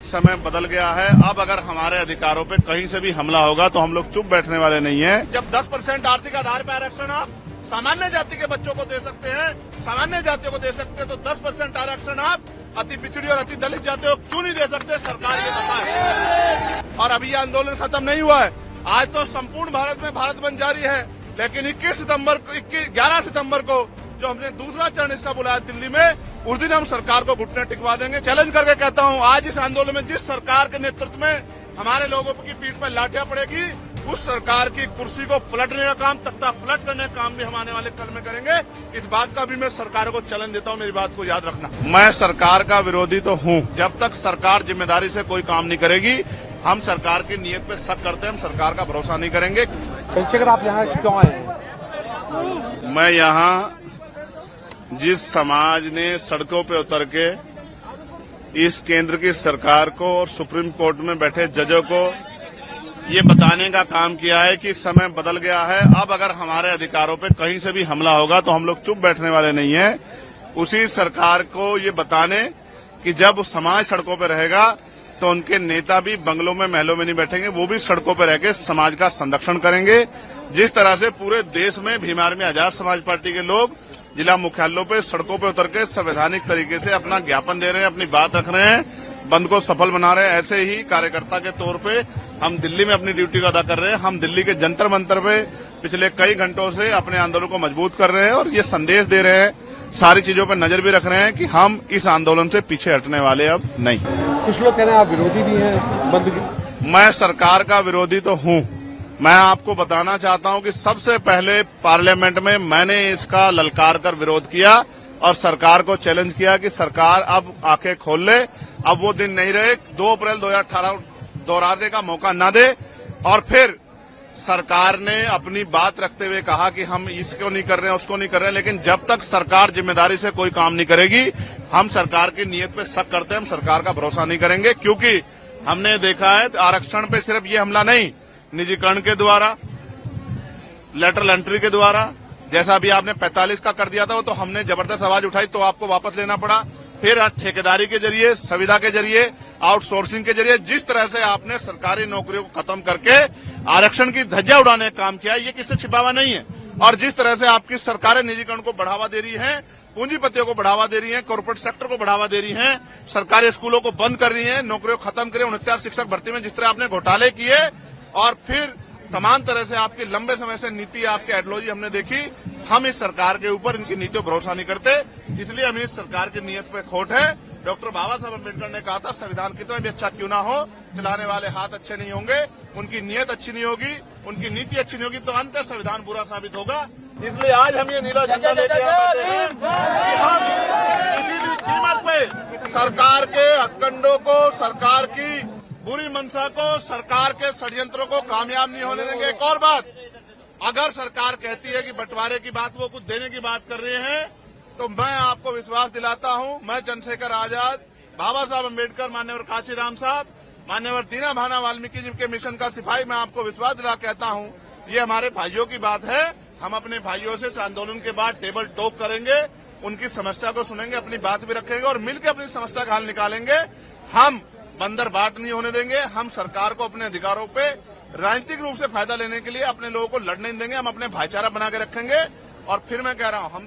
समय बदल गया है। अब अगर हमारे अधिकारों पे कहीं से भी हमला होगा तो हम लोग चुप बैठने वाले नहीं हैं। जब 10% आर्थिक आधार पर आरक्षण आप सामान्य जाति के बच्चों को दे सकते हैं, सामान्य जातियों को दे सकते हैं, तो 10% आरक्षण आप अति पिछड़ी और अति दलित जातियों को क्यों नहीं दे सकते? सरकार ये बताए। और अभी ये आंदोलन खत्म नहीं हुआ है। आज तो संपूर्ण भारत में भारत बंद जारी है, लेकिन 11 सितंबर को जो हमने दूसरा चरण इसका बुलाया दिल्ली में, उस दिन हम सरकार को घुटने टिकवा देंगे। चैलेंज करके कहता हूं, आज इस आंदोलन में जिस सरकार के नेतृत्व में हमारे लोगों की पीठ पर लाठियां पड़ेगी, उस सरकार की कुर्सी को पलटने का काम, तख्ता पलट करने का काम भी हम आने वाले कल में करेंगे। इस बात का भी मैं सरकार को चैलेंज देता हूं, मेरी बात को याद रखना। मैं सरकार का विरोधी तो हूं। जब तक सरकार जिम्मेदारी से कोई काम नहीं करेगी, हम सरकार की नीयत पे शक करते हैं, हम सरकार का भरोसा नहीं करेंगे। चंद्रशेखर, आप यहाँ क्यों आए हैं? मैं यहाँ जिस समाज ने सड़कों पे उतर के इस केंद्र की सरकार को और सुप्रीम कोर्ट में बैठे जजों को ये बताने का काम किया है कि समय बदल गया है। अब अगर हमारे अधिकारों पे कहीं से भी हमला होगा तो हम लोग चुप बैठने वाले नहीं हैं। उसी सरकार को ये बताने कि जब समाज सड़कों पे रहेगा तो उनके नेता भी बंगलों में, महलों में नहीं बैठेंगे, वो भी सड़कों पे रह के समाज का संरक्षण करेंगे। जिस तरह से पूरे देश में भीम आर्मी आजाद समाज पार्टी के लोग जिला मुख्यालयों पे सड़कों पे उतर के संवैधानिक तरीके से अपना ज्ञापन दे रहे हैं, अपनी बात रख रहे हैं, बंद को सफल बना रहे हैं, ऐसे ही कार्यकर्ता के तौर पे हम दिल्ली में अपनी ड्यूटी को अदा कर रहे हैं। हम दिल्ली के जंतर मंतर पे पिछले कई घंटों से अपने आंदोलन को मजबूत कर रहे हैं और ये संदेश दे रहे हैं, सारी चीजों पर नजर भी रख रहे हैं कि हम इस आंदोलन से पीछे हटने वाले अब नहीं। कुछ लोग कह रहे हैं आप विरोधी भी हैं बंद की। मैं सरकार का विरोधी तो हूं। मैं आपको बताना चाहता हूं कि सबसे पहले पार्लियामेंट में मैंने इसका ललकार कर विरोध किया और सरकार को चैलेंज किया कि सरकार अब आंखें खोल ले। अब वो दिन नहीं रहे 2 अप्रैल 2018 दोहराने का मौका न दे। और फिर सरकार ने अपनी बात रखते हुए कहा कि हम इसको नहीं कर रहे हैं, उसको नहीं कर रहे हैं, लेकिन जब तक सरकार जिम्मेदारी से कोई काम नहीं करेगी, हम सरकार की नीयत पे शक करते हैं, हम सरकार का भरोसा नहीं करेंगे। क्योंकि हमने देखा है आरक्षण पे सिर्फ ये हमला नहीं, निजीकरण के द्वारा, लेटरल एंट्री के द्वारा, जैसा अभी आपने 45 का कर दिया था, वो तो हमने जबरदस्त आवाज उठाई तो आपको वापस लेना पड़ा। फिर ठेकेदारी के जरिए, संविदा के जरिए, आउटसोर्सिंग के जरिए, जिस तरह से आपने सरकारी नौकरियों को खत्म करके आरक्षण की धज्जियां उड़ाने का काम किया, ये किससे छिपावा नहीं है। और जिस तरह से आपकी सरकारें निजीकरण को बढ़ावा दे रही हैं, पूंजीपतियों को बढ़ावा दे रही हैं, कॉर्पोरेट सेक्टर को बढ़ावा दे रही हैं, सरकारी स्कूलों को बंद कर रही हैं, नौकरियों को खत्म करें, 69 शिक्षक भर्ती में जिस तरह आपने घोटाले किए, और फिर तमाम तरह से आपकी लंबे समय से नीति, आपकी आइडियोलॉजी हमने देखी। हम इस सरकार के ऊपर, इनकी नीतियों पर भरोसा नहीं करते, इसलिए हमें इस सरकार की नीयत पे खोट है। डॉक्टर बाबा साहब अम्बेडकर ने कहा था, संविधान कितना भी अच्छा क्यों ना हो, चलाने वाले हाथ अच्छे नहीं होंगे, उनकी नीयत अच्छी नहीं होगी, उनकी नीति अच्छी नहीं होगी, तो अंत संविधान बुरा साबित होगा। इसलिए आज हम ये नीला झंडा लेके आते हैं कि हम किसी भी कीमत पे सरकार के हथकंडों को, सरकार की बुरी मंशा को, सरकार के षड्यंत्रों को कामयाब नहीं होने देंगे। एक और बात, अगर सरकार कहती है कि बंटवारे की बात, वो कुछ देने की बात कर रहे हैं, तो मैं आपको विश्वास दिलाता हूं, मैं चंद्रशेखर आजाद, बाबा साहब अम्बेडकर, मान्यवर काशीराम साहब, मान्यवर दीना भाना वाल्मीकि जी के मिशन का सिपाही, मैं आपको विश्वास दिला कहता हूं, ये हमारे भाइयों की बात है। हम अपने भाइयों से इस आंदोलन के बाद टेबल टॉक करेंगे, उनकी समस्या को सुनेंगे, अपनी बात भी रखेंगे और मिलकर अपनी समस्या का हल निकालेंगे। हम बंदर बाट नहीं होने देंगे। हम सरकार को अपने अधिकारों पे राजनीतिक रूप से फायदा लेने के लिए अपने लोगों को लड़ने नहीं देंगे। हम अपने भाईचारा बना के रखेंगे। और फिर मैं कह रहा हूं,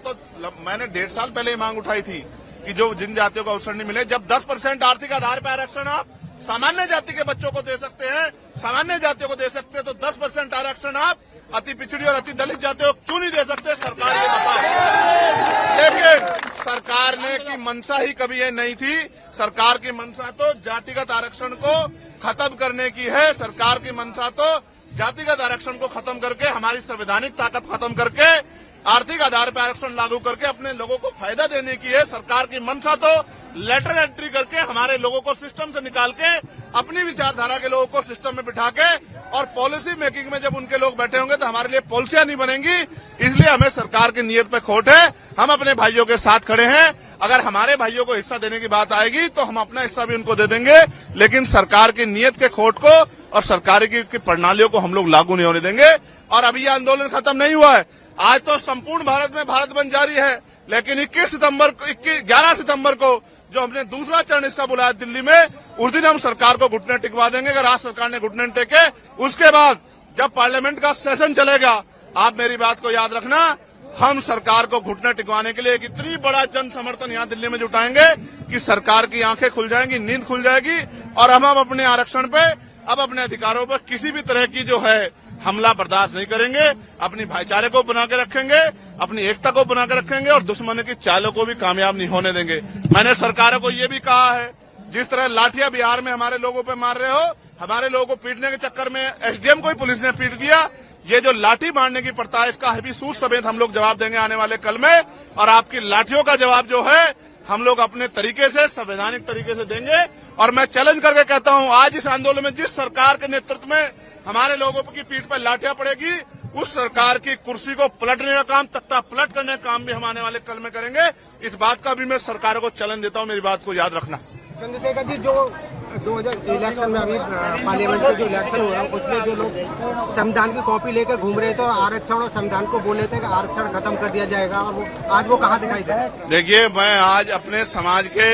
मैंने 1.5 साल पहले मांग उठाई थी कि जो जिन जातियों को अवसर नहीं मिले, जब 10% आर्थिक आधार पर आरक्षण आप सामान्य जाति के बच्चों को दे सकते हैं, सामान्य जातियों को दे सकते हैं, तो 10% आरक्षण आप अति पिछड़ी और अति दलित जातियों को क्यों नहीं दे सकते? सरकार ये बताए। लेकिन सरकार ने की मंशा ही कभी ये नहीं थी। सरकार की मंशा तो जातिगत आरक्षण को खत्म करने की है। सरकार की मंशा तो जातिगत आरक्षण को खत्म करके, हमारी संवैधानिक ताकत खत्म करके, आर्थिक आधार पर आरक्षण लागू करके अपने लोगों को फायदा देने की है। सरकार की मंशा तो लेटर एंट्री करके हमारे लोगों को सिस्टम से निकाल के, अपनी विचारधारा के लोगों को सिस्टम में बिठा के, और पॉलिसी मेकिंग में जब उनके लोग बैठे होंगे तो हमारे लिए पॉलिसियां नहीं बनेंगी। इसलिए हमें सरकार की नीयत पे खोट है। हम अपने भाइयों के साथ खड़े हैं। अगर हमारे भाइयों को हिस्सा देने की बात आएगी तो हम अपना हिस्सा भी उनको दे देंगे, लेकिन सरकार की नीयत के खोट को और सरकार की प्रणालियों को हम लोग लागू नहीं होने देंगे। और अभी ये आंदोलन खत्म नहीं हुआ है। आज तो संपूर्ण भारत में भारत बंद जारी है, लेकिन 11 सितंबर को जो हमने दूसरा चरण इसका बुलाया दिल्ली में, उस दिन हम सरकार को घुटने टिकवा देंगे। अगर आज सरकार ने घुटने टेके, उसके बाद जब पार्लियामेंट का सेशन चलेगा, आप मेरी बात को याद रखना, हम सरकार को घुटने टिकवाने के लिए एक इतनी बड़ा जन समर्थन यहाँ दिल्ली में जुटाएंगे कि सरकार की आंखें खुल जाएंगी, नींद खुल जाएगी, और हम अपने आरक्षण पे, अब अपने अधिकारों पर किसी भी तरह की जो है हमला बर्दाश्त नहीं करेंगे। अपनी भाईचारे को बना के रखेंगे, अपनी एकता को बना के रखेंगे और दुश्मन की चालों को भी कामयाब नहीं होने देंगे। मैंने सरकारों को ये भी कहा है, जिस तरह लाठियां बिहार में हमारे लोगों पे मार रहे हो, हमारे लोगों को पीटने के चक्कर में एसडीएम को ही पुलिस ने पीट दिया, ये जो लाठी मारने की प्रथा है, इसका भी सूद समेत हम लोग जवाब देंगे आने वाले कल में। और आपकी लाठियों का जवाब जो है हम लोग अपने तरीके से, संवैधानिक तरीके से देंगे। और मैं चैलेंज करके कहता हूं, आज इस आंदोलन में जिस सरकार के नेतृत्व में हमारे लोगों की पीठ पर लाठियां पड़ेगी, उस सरकार की कुर्सी को पलटने का काम, तख्ता पलट करने का काम भी हम आने वाले कल में करेंगे। इस बात का भी मैं सरकारों को चैलेंज देता हूं, मेरी बात को याद रखना। चंद्रशेखर जी, जो 2000 इलेक्शन में अभी पार्लियामेंट के जो इलेक्शन हुआ, उसमें जो लोग संविधान की कॉपी लेकर घूम रहे थे, आरक्षण और संविधान को बोल रहे थे कि आरक्षण खत्म कर दिया जाएगा, और आज वो कहाँ दिखाई दे रहा है? देखिए, मैं आज अपने समाज के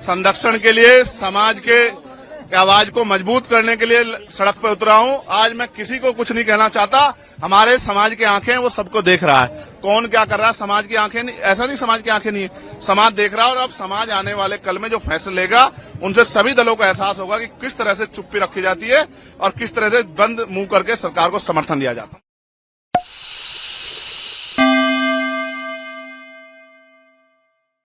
संरक्षण के लिए, समाज के आवाज को मजबूत करने के लिए सड़क पर उतरा हूं। आज मैं किसी को कुछ नहीं कहना चाहता। हमारे समाज की आंखें वो सबको देख रहा है, कौन क्या कर रहा है। समाज की आंखें नहीं, ऐसा नहीं समाज की आंखें नहीं है, समाज देख रहा है। और अब समाज आने वाले कल में जो फैसले लेगा, उनसे सभी दलों को एहसास होगा कि किस तरह से चुप्पी रखी जाती है और किस तरह से बंद मुंह करके सरकार को समर्थन दिया जाता है।